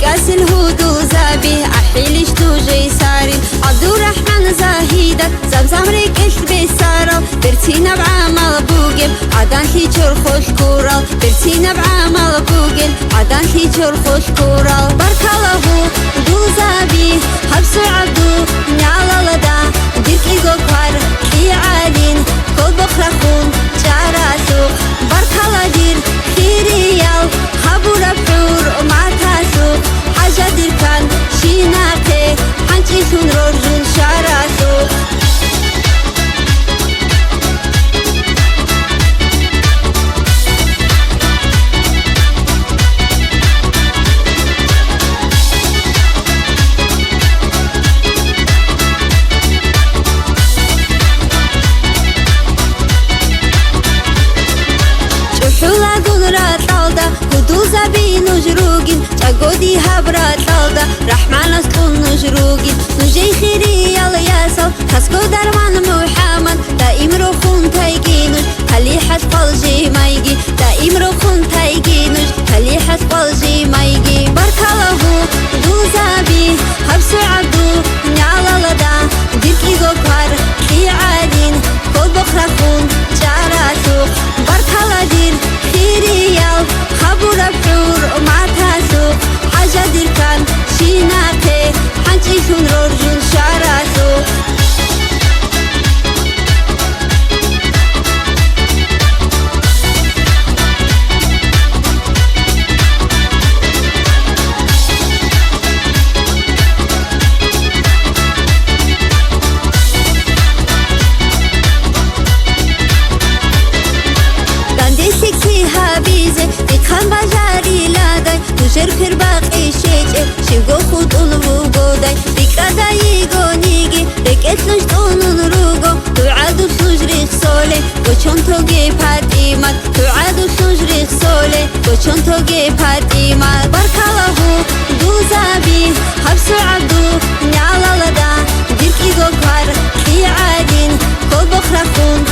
كاس الهدو زابي أحيلش توجي ساري عبد الرحمن زاهيدة زمزم ريكش بسارة برتينا بعمل بوجل عدان تيجر خوش كورال برتينا بعمل بوجل عدان تيجر خوش كورال بارك الله دو زابي حبسو عبدو نعلى لدا ديك إيجو كار كي عالين كل بخرا خون جاراسو بارك الله دير خيريال خبور بحور ومع تاسو حاجة دير كان شيناقي حنجي سون رجون شاراسو حولا قدرات طالدة قدوزة بي نجروقين تقودي هبرات طالدة رحمن اسكن نجروقين نجي خيري يلا ياسل خسكو درمان محمد دائم روخون تايقينوش خلي حسب الجي مايقي دائم روخون تايقينوش خلي حسب الجي مايقي بارك الله دوزة بي حبسو عبدو نعلى لدا ديرك إيغو كار كي عالين كل بخرا خون جاراسو بارك الله دير خيريال خبور بحور ومع تاسو حاجة دير كان شيناقي حنجي سون رجون شاراسو خان بجاري لاداي تجر في باقي شيء شيغو خود الوجوداي بكذا يغونيجي بكتلش تونن روغو تعادو سجري سولي وشونتوغي فاطمه تعادو سجري سولي وشونتوغي فاطمه بارك الله دوزابي حبسو عبدو نعلى لدا ديركي غوكار كي عادين كل بخرا خون